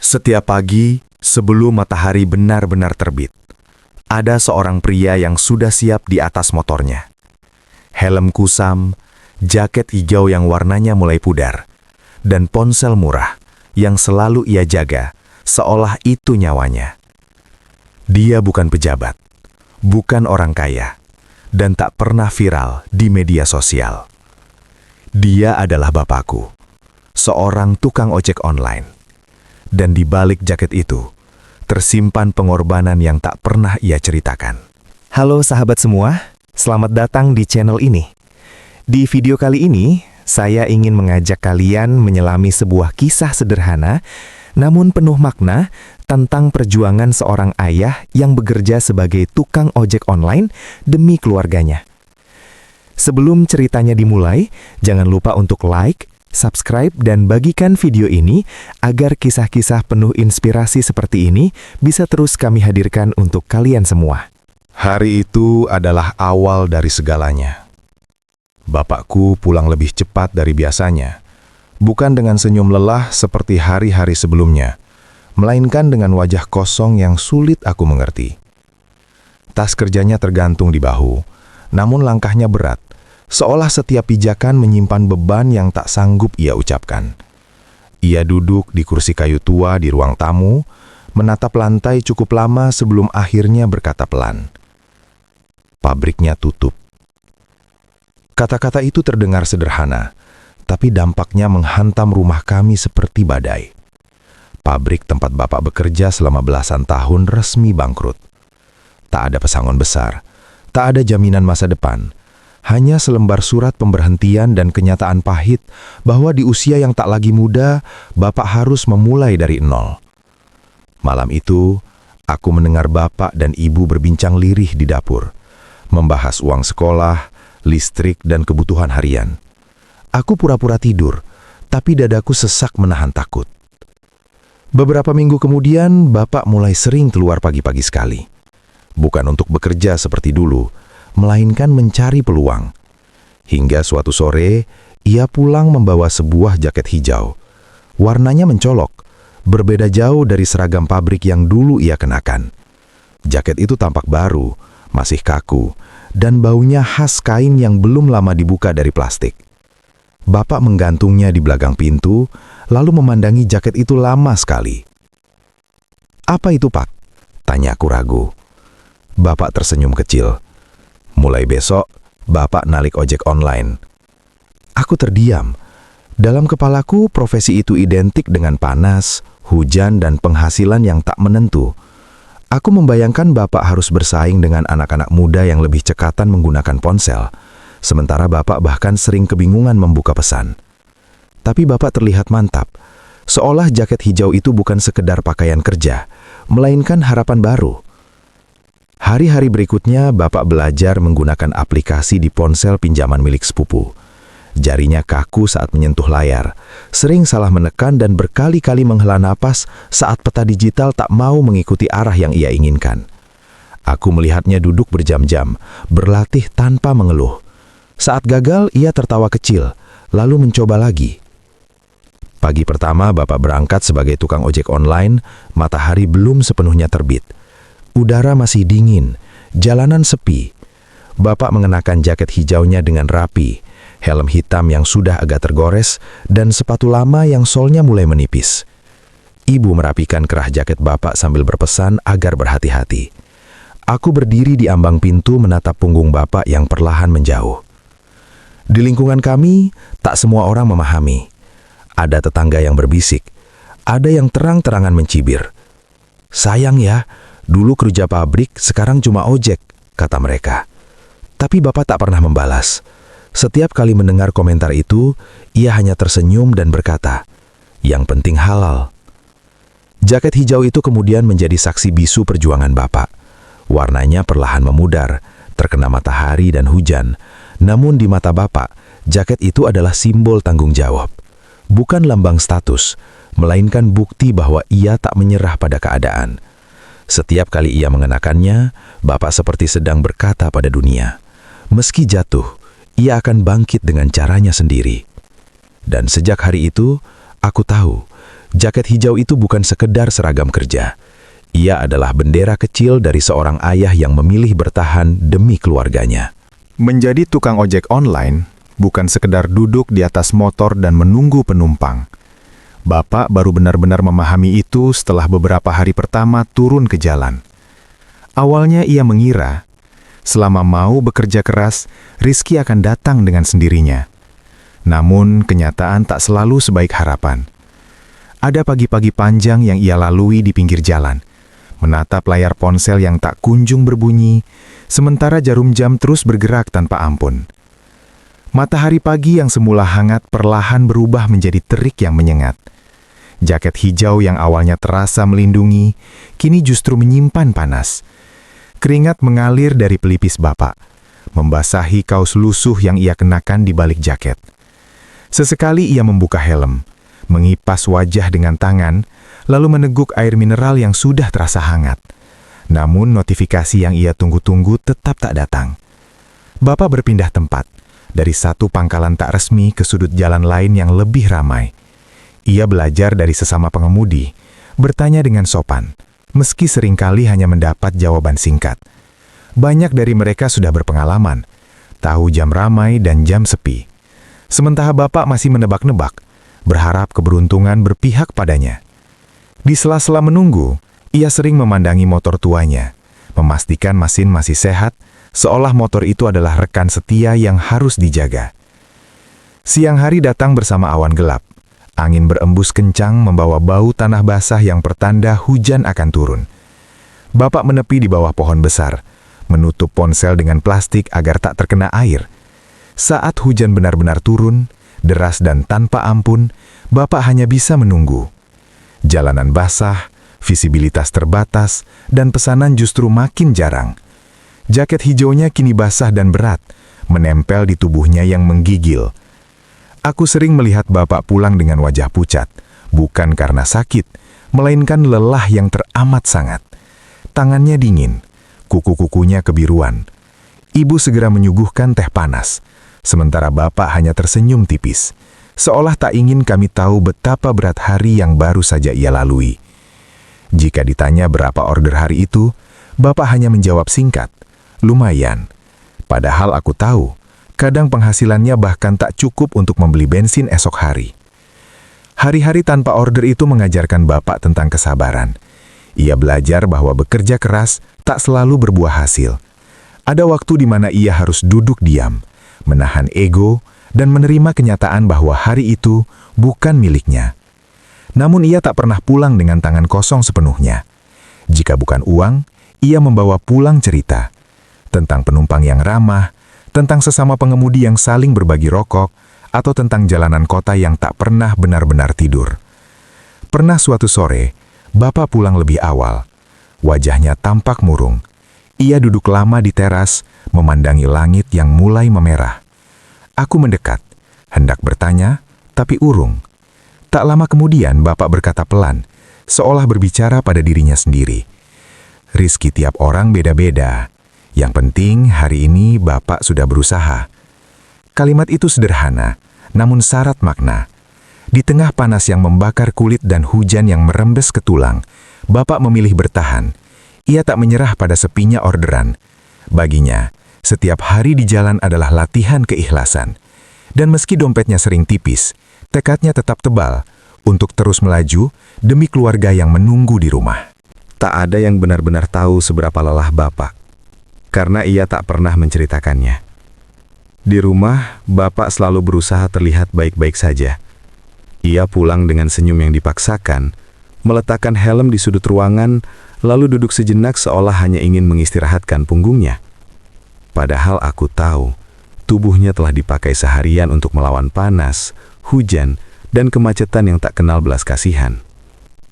Setiap pagi, sebelum matahari benar-benar terbit, ada seorang pria yang sudah siap di atas motornya. Helm kusam, jaket hijau yang warnanya mulai pudar, dan ponsel murah yang selalu ia jaga, seolah itu nyawanya. Dia bukan pejabat, bukan orang kaya, dan tak pernah viral di media sosial. Dia adalah bapakku, seorang tukang ojek online. Dan di balik jaket itu, tersimpan pengorbanan yang tak pernah ia ceritakan. Halo sahabat semua, selamat datang di channel ini. Di video kali ini, saya ingin mengajak kalian menyelami sebuah kisah sederhana, namun penuh makna tentang perjuangan seorang ayah yang bekerja sebagai tukang ojek online demi keluarganya. Sebelum ceritanya dimulai, jangan lupa untuk like, subscribe, dan bagikan video ini agar kisah-kisah penuh inspirasi seperti ini bisa terus kami hadirkan untuk kalian semua. Hari itu adalah awal dari segalanya. Bapakku pulang lebih cepat dari biasanya, bukan dengan senyum lelah seperti hari-hari sebelumnya, melainkan dengan wajah kosong yang sulit aku mengerti. Tas kerjanya tergantung di bahu, namun langkahnya berat, seolah setiap pijakan menyimpan beban yang tak sanggup ia ucapkan. Ia duduk di kursi kayu tua di ruang tamu, menatap lantai cukup lama sebelum akhirnya berkata pelan, "Pabriknya tutup." Kata-kata itu terdengar sederhana, tapi dampaknya menghantam rumah kami seperti badai. Pabrik tempat bapak bekerja selama belasan tahun resmi bangkrut. Tak ada pesangon besar, tak ada jaminan masa depan, hanya selembar surat pemberhentian dan kenyataan pahit bahwa di usia yang tak lagi muda, bapak harus memulai dari nol. Malam itu, aku mendengar bapak dan ibu berbincang lirih di dapur, membahas uang sekolah, listrik, dan kebutuhan harian. Aku pura-pura tidur, tapi dadaku sesak menahan takut. Beberapa minggu kemudian, bapak mulai sering keluar pagi-pagi sekali. Bukan untuk bekerja seperti dulu, melainkan mencari peluang. Hingga suatu sore, ia pulang membawa sebuah jaket hijau. Warnanya mencolok, berbeda jauh dari seragam pabrik yang dulu ia kenakan. Jaket itu tampak baru, masih kaku, dan baunya khas kain yang belum lama dibuka dari plastik. Bapak menggantungnya di belakang pintu, lalu memandangi jaket itu lama sekali. "Apa itu, Pak?" tanyaku ragu. Bapak tersenyum kecil. "Mulai besok, bapak nalik ojek online." Aku terdiam. Dalam kepalaku, profesi itu identik dengan panas, hujan, dan penghasilan yang tak menentu. Aku membayangkan bapak harus bersaing dengan anak-anak muda yang lebih cekatan menggunakan ponsel, sementara bapak bahkan sering kebingungan membuka pesan. Tapi bapak terlihat mantap, seolah jaket hijau itu bukan sekedar pakaian kerja, melainkan harapan baru. Hari-hari berikutnya, bapak belajar menggunakan aplikasi di ponsel pinjaman milik sepupu. Jarinya kaku saat menyentuh layar, sering salah menekan dan berkali-kali menghela napas saat peta digital tak mau mengikuti arah yang ia inginkan. Aku melihatnya duduk berjam-jam, berlatih tanpa mengeluh. Saat gagal, ia tertawa kecil, lalu mencoba lagi. Pagi pertama bapak berangkat sebagai tukang ojek online, matahari belum sepenuhnya terbit. Udara masih dingin, jalanan sepi. Bapak mengenakan jaket hijaunya dengan rapi, helm hitam yang sudah agak tergores, dan sepatu lama yang solnya mulai menipis. Ibu merapikan kerah jaket bapak sambil berpesan agar berhati-hati. Aku berdiri di ambang pintu menatap punggung bapak yang perlahan menjauh. Di lingkungan kami, tak semua orang memahami. Ada tetangga yang berbisik, ada yang terang-terangan mencibir. "Sayang ya, dulu kerja pabrik, sekarang cuma ojek," kata mereka. Tapi bapak tak pernah membalas. Setiap kali mendengar komentar itu, ia hanya tersenyum dan berkata, "Yang penting halal." Jaket hijau itu kemudian menjadi saksi bisu perjuangan bapak. Warnanya perlahan memudar, terkena matahari dan hujan. Namun di mata bapak, jaket itu adalah simbol tanggung jawab. Bukan lambang status, melainkan bukti bahwa ia tak menyerah pada keadaan. Setiap kali ia mengenakannya, bapak seperti sedang berkata pada dunia, meski jatuh, ia akan bangkit dengan caranya sendiri. Dan sejak hari itu, aku tahu, Jaket hijau itu bukan sekedar seragam kerja. Ia adalah bendera kecil dari seorang ayah yang memilih bertahan demi keluarganya. Menjadi tukang ojek online bukan sekedar duduk di atas motor dan menunggu penumpang. Bapak baru benar-benar memahami itu setelah beberapa hari pertama turun ke jalan. Awalnya ia mengira, selama mau bekerja keras, rizki akan datang dengan sendirinya. Namun, kenyataan tak selalu sebaik harapan. Ada pagi-pagi panjang yang ia lalui di pinggir jalan, menatap layar ponsel yang tak kunjung berbunyi, sementara jarum jam terus bergerak tanpa ampun. Matahari pagi yang semula hangat perlahan berubah menjadi terik yang menyengat. Jaket hijau yang awalnya terasa melindungi, kini justru menyimpan panas. Keringat mengalir dari pelipis Bapak, membasahi kaos lusuh yang ia kenakan di balik jaket. Sesekali ia membuka helm, mengipas wajah dengan tangan, lalu meneguk air mineral yang sudah terasa hangat. Namun notifikasi yang ia tunggu-tunggu tetap tak datang. Bapak berpindah tempat, dari satu pangkalan tak resmi ke sudut jalan lain yang lebih ramai. Ia belajar dari sesama pengemudi, bertanya dengan sopan, meski seringkali hanya mendapat jawaban singkat. Banyak dari mereka sudah berpengalaman, tahu jam ramai dan jam sepi. Sementara Bapak masih menebak-nebak, berharap keberuntungan berpihak padanya. Di sela-sela menunggu, ia sering memandangi motor tuanya, memastikan mesin masih sehat, seolah motor itu adalah rekan setia yang harus dijaga. Siang hari datang bersama awan gelap. Angin berembus kencang membawa bau tanah basah yang pertanda hujan akan turun. Bapak menepi di bawah pohon besar, menutup ponsel dengan plastik agar tak terkena air. Saat hujan benar-benar turun, deras dan tanpa ampun, Bapak hanya bisa menunggu. Jalanan basah, visibilitas terbatas, dan pesanan justru makin jarang. Jaket hijaunya kini basah dan berat, menempel di tubuhnya yang menggigil. Aku sering melihat Bapak pulang dengan wajah pucat, bukan karena sakit, melainkan lelah yang teramat sangat. Tangannya dingin, kuku-kukunya kebiruan. Ibu segera menyuguhkan teh panas, sementara Bapak hanya tersenyum tipis, seolah tak ingin kami tahu betapa berat hari yang baru saja ia lalui. Jika ditanya berapa order hari itu, Bapak hanya menjawab singkat, lumayan. Padahal aku tahu, kadang penghasilannya bahkan tak cukup untuk membeli bensin esok hari. Hari-hari tanpa order itu mengajarkan Bapak tentang kesabaran. Ia belajar bahwa bekerja keras tak selalu berbuah hasil. Ada waktu di mana ia harus duduk diam, menahan ego, dan menerima kenyataan bahwa hari itu bukan miliknya. Namun ia tak pernah pulang dengan tangan kosong sepenuhnya. Jika bukan uang, ia membawa pulang cerita tentang penumpang yang ramah, tentang sesama pengemudi yang saling berbagi rokok, atau tentang jalanan kota yang tak pernah benar-benar tidur. Pernah suatu sore, Bapak pulang lebih awal. Wajahnya tampak murung. Ia duduk lama di teras, memandangi langit yang mulai memerah. Aku mendekat, hendak bertanya, tapi urung. Tak lama kemudian Bapak berkata pelan, seolah berbicara pada dirinya sendiri. Rizki tiap orang beda-beda. Yang penting hari ini Bapak sudah berusaha. Kalimat itu sederhana, namun syarat makna. Di tengah panas yang membakar kulit dan hujan yang merembes ke tulang, Bapak memilih bertahan. Ia tak menyerah pada sepinya orderan. Baginya, setiap hari di jalan adalah latihan keikhlasan. Dan meski dompetnya sering tipis, tekadnya tetap tebal untuk terus melaju demi keluarga yang menunggu di rumah. Tak ada yang benar-benar tahu seberapa lelah Bapak, karena ia tak pernah menceritakannya. Di rumah, Bapak selalu berusaha terlihat baik-baik saja. Ia pulang dengan senyum yang dipaksakan, meletakkan helm di sudut ruangan, lalu duduk sejenak seolah hanya ingin mengistirahatkan punggungnya. Padahal aku tahu, tubuhnya telah dipakai seharian untuk melawan panas, hujan, dan kemacetan yang tak kenal belas kasihan.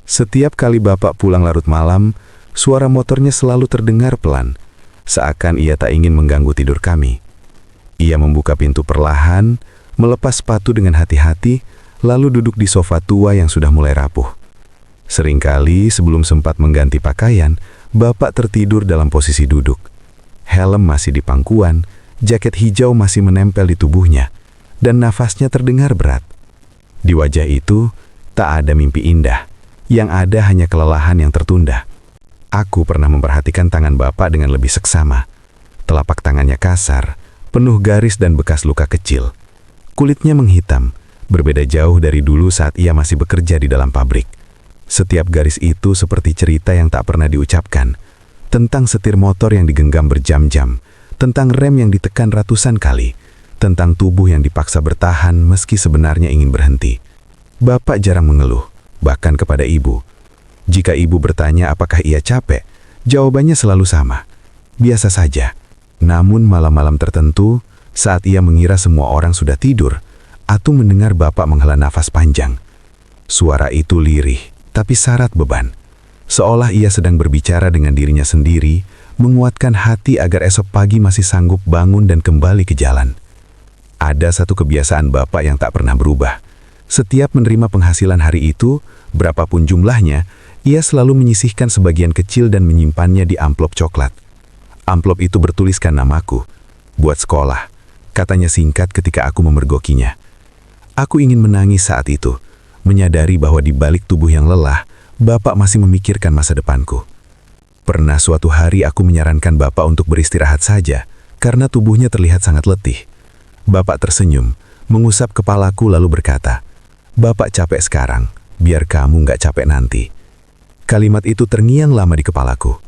Setiap kali Bapak pulang larut malam, suara motornya selalu terdengar pelan, seakan ia tak ingin mengganggu tidur kami. Ia membuka pintu perlahan, melepas sepatu dengan hati-hati, lalu duduk di sofa tua yang sudah mulai rapuh. Seringkali sebelum sempat mengganti pakaian, Bapak tertidur dalam posisi duduk. Helm masih di pangkuan, jaket hijau masih menempel di tubuhnya, dan nafasnya terdengar berat. Di wajah itu, Tak ada mimpi indah, yang ada hanya kelelahan yang tertunda. Aku pernah memperhatikan tangan bapak dengan lebih seksama. Telapak tangannya kasar, penuh garis dan bekas luka kecil. Kulitnya menghitam, berbeda jauh dari dulu saat ia masih bekerja di dalam pabrik. Setiap garis itu seperti cerita yang tak pernah diucapkan, tentang setir motor yang digenggam berjam-jam, tentang rem yang ditekan ratusan kali, tentang tubuh yang dipaksa bertahan meski sebenarnya ingin berhenti. Bapak jarang mengeluh, bahkan kepada ibu. Jika ibu bertanya apakah ia capek, jawabannya selalu sama. Biasa saja. Namun malam-malam tertentu, saat ia mengira semua orang sudah tidur, Atung mendengar bapak menghela nafas panjang. Suara itu lirih, tapi syarat beban. Seolah ia sedang berbicara dengan dirinya sendiri, menguatkan hati agar esok pagi masih sanggup bangun dan kembali ke jalan. Ada satu kebiasaan bapak yang tak pernah berubah. Setiap menerima penghasilan hari itu, berapapun jumlahnya, ia selalu menyisihkan sebagian kecil dan menyimpannya di amplop coklat. Amplop itu bertuliskan namaku, buat sekolah, katanya singkat ketika aku memergokinya. Aku ingin menangis saat itu, menyadari bahwa di balik tubuh yang lelah, bapak masih memikirkan masa depanku. Pernah suatu hari aku menyarankan bapak untuk beristirahat saja, karena tubuhnya terlihat sangat letih. Bapak tersenyum, mengusap kepalaku lalu berkata, "Bapak capek sekarang, biar kamu nggak capek nanti." Kalimat itu terngiang lama di kepalaku.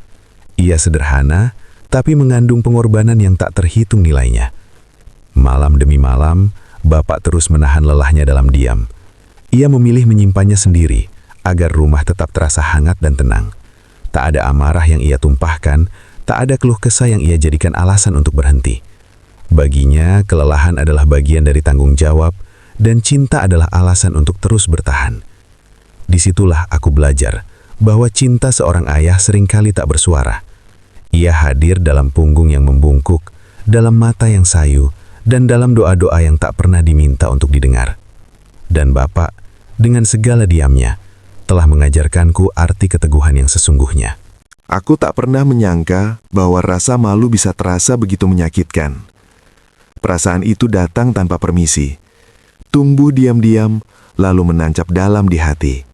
Ia sederhana, tapi mengandung pengorbanan yang tak terhitung nilainya. Malam demi malam, bapak terus menahan lelahnya dalam diam. Ia memilih menyimpannya sendiri, agar rumah tetap terasa hangat dan tenang. Tak ada amarah yang ia tumpahkan, tak ada keluh kesah yang ia jadikan alasan untuk berhenti. Baginya, kelelahan adalah bagian dari tanggung jawab, dan cinta adalah alasan untuk terus bertahan. Disitulah aku belajar bahwa cinta seorang ayah seringkali tak bersuara. Ia hadir dalam punggung yang membungkuk, dalam mata yang sayu, dan dalam doa-doa yang tak pernah diminta untuk didengar. Dan bapak, dengan segala diamnya, telah mengajarkanku arti keteguhan yang sesungguhnya. Aku tak pernah menyangka bahwa rasa malu bisa terasa begitu menyakitkan. Perasaan itu datang tanpa permisi, tumbuh diam-diam, lalu menancap dalam di hati.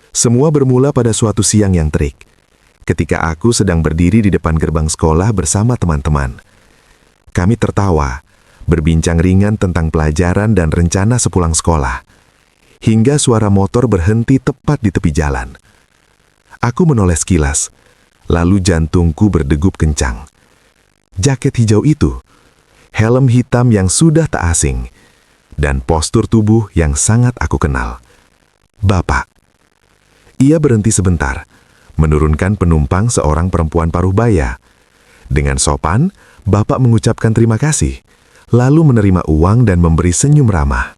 Semua bermula pada suatu siang yang terik, ketika aku sedang berdiri di depan gerbang sekolah bersama teman-teman. Kami tertawa, berbincang ringan tentang pelajaran dan rencana sepulang sekolah, hingga suara motor berhenti tepat di tepi jalan. Aku menoleh sekilas, lalu jantungku berdegup kencang. Jaket hijau itu, helm hitam yang sudah tak asing, dan postur tubuh yang sangat aku kenal. Bapak. Ia berhenti sebentar, menurunkan penumpang seorang perempuan paruh baya. Dengan sopan, bapak mengucapkan terima kasih, lalu menerima uang dan memberi senyum ramah.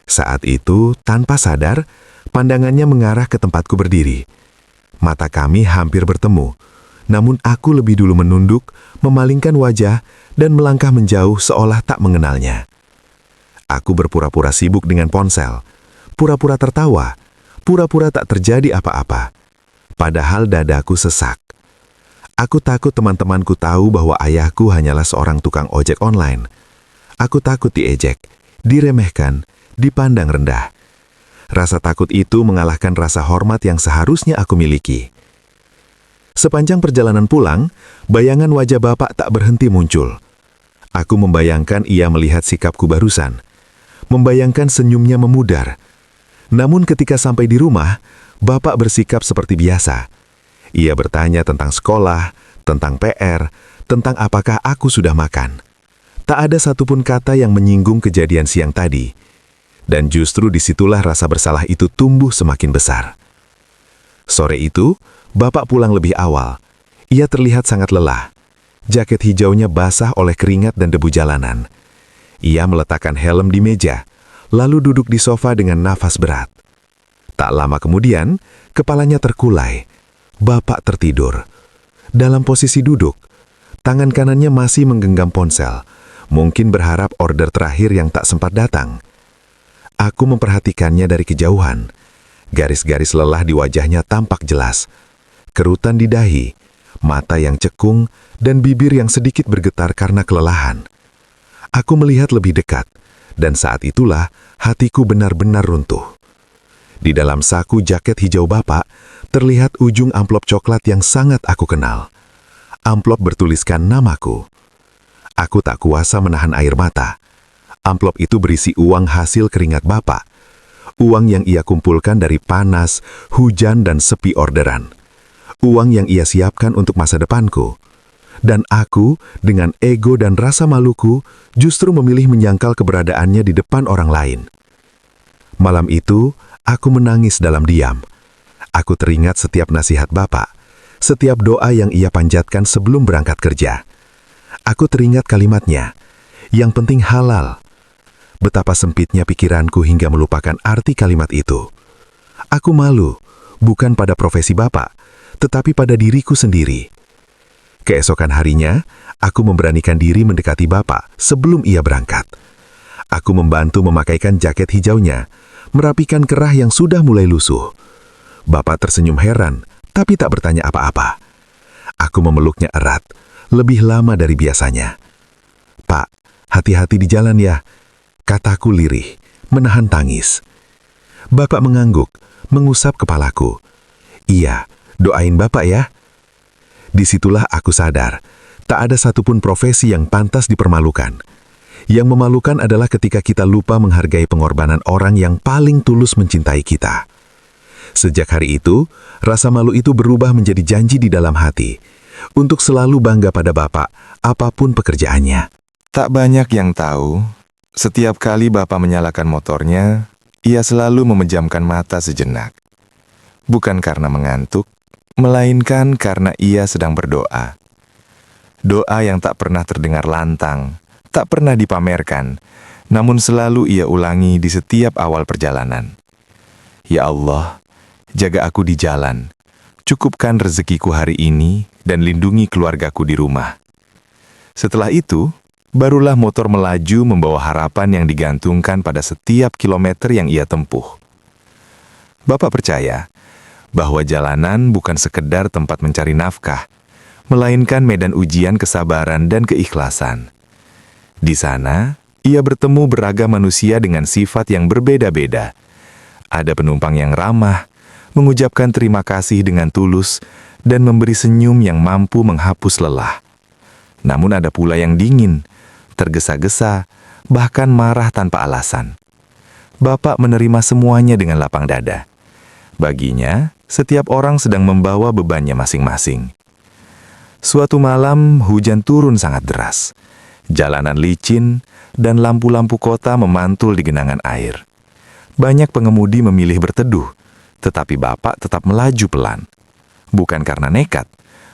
Saat itu, tanpa sadar, pandangannya mengarah ke tempatku berdiri. Mata kami hampir bertemu, namun aku lebih dulu menunduk, memalingkan wajah, dan melangkah menjauh seolah tak mengenalnya. Aku berpura-pura sibuk dengan ponsel, pura-pura tertawa, pura-pura tak terjadi apa-apa. Padahal dadaku sesak. Aku takut teman-temanku tahu bahwa ayahku hanyalah seorang tukang ojek online. Aku takut diejek, diremehkan, dipandang rendah. Rasa takut itu mengalahkan rasa hormat yang seharusnya aku miliki. Sepanjang perjalanan pulang, bayangan wajah bapak tak berhenti muncul. Aku membayangkan ia melihat sikapku barusan, membayangkan senyumnya memudar. Namun ketika sampai di rumah, bapak bersikap seperti biasa. Ia bertanya tentang sekolah, tentang PR, tentang apakah aku sudah makan. Tak ada satupun kata yang menyinggung kejadian siang tadi. Dan justru disitulah rasa bersalah itu tumbuh semakin besar. Sore itu, bapak pulang lebih awal. Ia terlihat sangat lelah. Jaket hijaunya basah oleh keringat dan debu jalanan. Ia meletakkan helm di meja, lalu duduk di sofa dengan nafas berat. Tak lama kemudian, kepalanya terkulai. Bapak tertidur. Dalam posisi duduk, tangan kanannya masih menggenggam ponsel, mungkin berharap order terakhir yang tak sempat datang. Aku memperhatikannya dari kejauhan. Garis-garis lelah di wajahnya tampak jelas. Kerutan di dahi, mata yang cekung, dan bibir yang sedikit bergetar karena kelelahan. Aku melihat lebih dekat, dan saat itulah hatiku benar-benar runtuh. Di dalam saku jaket hijau Bapak, terlihat ujung amplop coklat yang sangat aku kenal. Amplop bertuliskan namaku. Aku tak kuasa menahan air mata. Amplop itu berisi uang hasil keringat Bapak. Uang yang ia kumpulkan dari panas, hujan, dan sepi orderan. Uang yang ia siapkan untuk masa depanku. Dan aku, dengan ego dan rasa maluku, justru memilih menyangkal keberadaannya di depan orang lain. Malam itu, aku menangis dalam diam. Aku teringat setiap nasihat Bapak, setiap doa yang ia panjatkan sebelum berangkat kerja. Aku teringat kalimatnya, yang penting halal. Betapa sempitnya pikiranku hingga melupakan arti kalimat itu. Aku malu, bukan pada profesi Bapak, tetapi pada diriku sendiri. Keesokan harinya, aku memberanikan diri mendekati Bapak sebelum ia berangkat. Aku membantu memakaikan jaket hijaunya, merapikan kerah yang sudah mulai lusuh. Bapak tersenyum heran, tapi tak bertanya apa-apa. Aku memeluknya erat, lebih lama dari biasanya. "Pak, hati-hati di jalan ya," kataku lirih, menahan tangis. Bapak mengangguk, mengusap kepalaku. "Iya, doain Bapak ya." Disitulah aku sadar, tak ada satupun profesi yang pantas dipermalukan. Yang memalukan adalah ketika kita lupa menghargai pengorbanan orang yang paling tulus mencintai kita. Sejak hari itu, rasa malu itu berubah menjadi janji di dalam hati, untuk selalu bangga pada Bapak, apapun pekerjaannya. Tak banyak yang tahu, setiap kali Bapak menyalakan motornya, ia selalu memejamkan mata sejenak. Bukan karena mengantuk, melainkan karena ia sedang berdoa. Doa yang tak pernah terdengar lantang, tak pernah dipamerkan, namun selalu ia ulangi di setiap awal perjalanan. "Ya Allah, jaga aku di jalan, cukupkan rezekiku hari ini, dan lindungi keluargaku di rumah." Setelah itu, barulah motor melaju membawa harapan yang digantungkan pada setiap kilometer yang ia tempuh. Bapak percaya bahwa jalanan bukan sekedar tempat mencari nafkah, melainkan medan ujian kesabaran dan keikhlasan. Di sana, ia bertemu beragam manusia dengan sifat yang berbeda-beda. Ada penumpang yang ramah, mengucapkan terima kasih dengan tulus, dan memberi senyum yang mampu menghapus lelah. Namun ada pula yang dingin, tergesa-gesa, bahkan marah tanpa alasan. Bapak menerima semuanya dengan lapang dada. Baginya, setiap orang sedang membawa bebannya masing-masing. Suatu malam, hujan turun sangat deras. Jalanan licin, dan lampu-lampu kota memantul di genangan air. Banyak pengemudi memilih berteduh, tetapi Bapak tetap melaju pelan. Bukan karena nekat,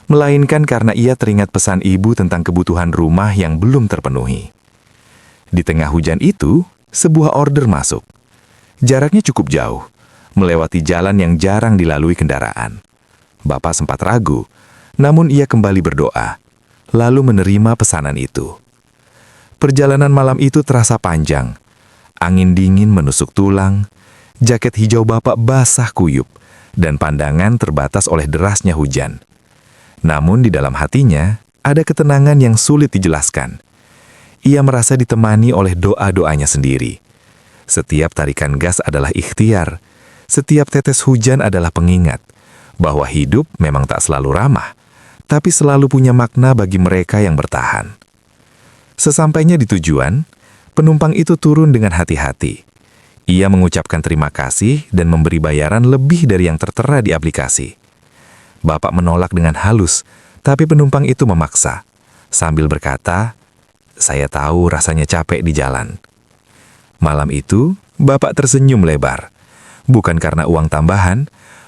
melainkan karena ia teringat pesan ibu tentang kebutuhan rumah yang belum terpenuhi. Di tengah hujan itu, sebuah order masuk. Jaraknya cukup jauh, melewati jalan yang jarang dilalui kendaraan. Bapak sempat ragu, namun ia kembali berdoa, lalu menerima pesanan itu. Perjalanan malam itu terasa panjang. Angin dingin menusuk tulang, jaket hijau Bapak basah kuyup, dan pandangan terbatas oleh derasnya hujan. Namun di dalam hatinya, ada ketenangan yang sulit dijelaskan. Ia merasa ditemani oleh doa-doanya sendiri. Setiap tarikan gas adalah ikhtiar. Setiap tetes hujan adalah pengingat bahwa hidup memang tak selalu ramah, tapi selalu punya makna bagi mereka yang bertahan. Sesampainya di tujuan, penumpang itu turun dengan hati-hati. Ia mengucapkan terima kasih dan memberi bayaran lebih dari yang tertera di aplikasi. Bapak menolak dengan halus, tapi penumpang itu memaksa, sambil berkata, "Saya tahu rasanya capek di jalan." Malam itu, Bapak tersenyum lebar. Bukan karena uang tambahan,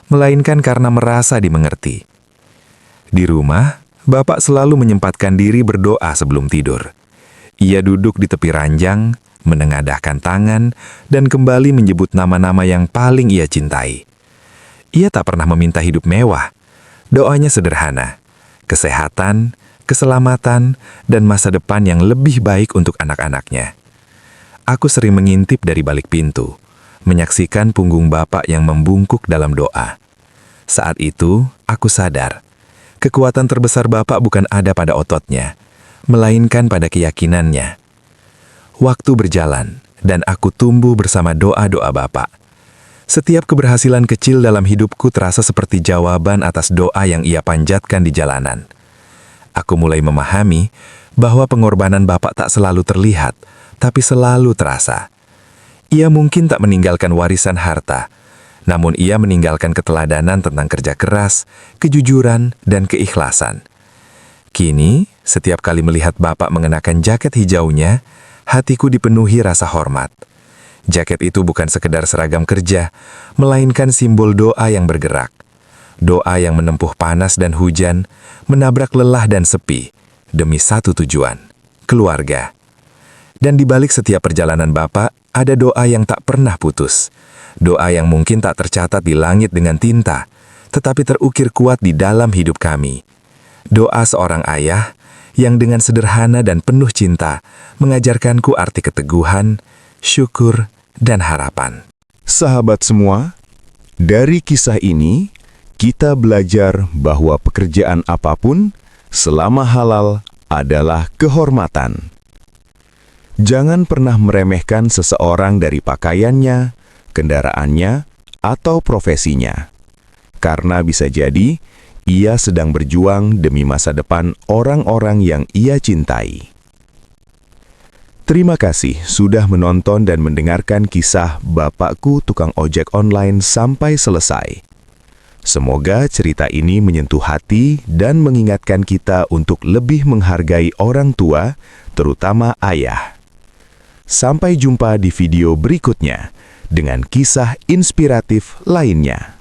melainkan karena merasa dimengerti. Di rumah, Bapak selalu menyempatkan diri berdoa sebelum tidur. Ia duduk di tepi ranjang, menengadahkan tangan, dan kembali menyebut nama-nama yang paling ia cintai. Ia tak pernah meminta hidup mewah. Doanya sederhana, kesehatan, keselamatan, dan masa depan yang lebih baik untuk anak-anaknya. Aku sering mengintip dari balik pintu, menyaksikan punggung Bapak yang membungkuk dalam doa. Saat itu, aku sadar, kekuatan terbesar Bapak bukan ada pada ototnya, melainkan pada keyakinannya. Waktu berjalan, dan aku tumbuh bersama doa-doa Bapak. Setiap keberhasilan kecil dalam hidupku terasa seperti jawaban atas doa yang ia panjatkan di jalanan. Aku mulai memahami bahwa pengorbanan Bapak tak selalu terlihat, tapi selalu terasa. Ia mungkin tak meninggalkan warisan harta, namun ia meninggalkan keteladanan tentang kerja keras, kejujuran, dan keikhlasan. Kini, setiap kali melihat Bapak mengenakan jaket hijaunya, hatiku dipenuhi rasa hormat. Jaket itu bukan sekedar seragam kerja, melainkan simbol doa yang bergerak. Doa yang menempuh panas dan hujan, menabrak lelah dan sepi, demi satu tujuan, keluarga. Dan di balik setiap perjalanan Bapak, ada doa yang tak pernah putus. Doa yang mungkin tak tercatat di langit dengan tinta, tetapi terukir kuat di dalam hidup kami. Doa seorang ayah yang dengan sederhana dan penuh cinta mengajarkanku arti keteguhan, syukur, dan harapan. Sahabat semua, dari kisah ini, kita belajar bahwa pekerjaan apapun, selama halal, adalah kehormatan. Jangan pernah meremehkan seseorang dari pakaiannya, kendaraannya, atau profesinya. Karena bisa jadi, ia sedang berjuang demi masa depan orang-orang yang ia cintai. Terima kasih sudah menonton dan mendengarkan kisah Bapakku Tukang Ojek Online sampai selesai. Semoga cerita ini menyentuh hati dan mengingatkan kita untuk lebih menghargai orang tua, terutama ayah. Sampai jumpa di video berikutnya dengan kisah inspiratif lainnya.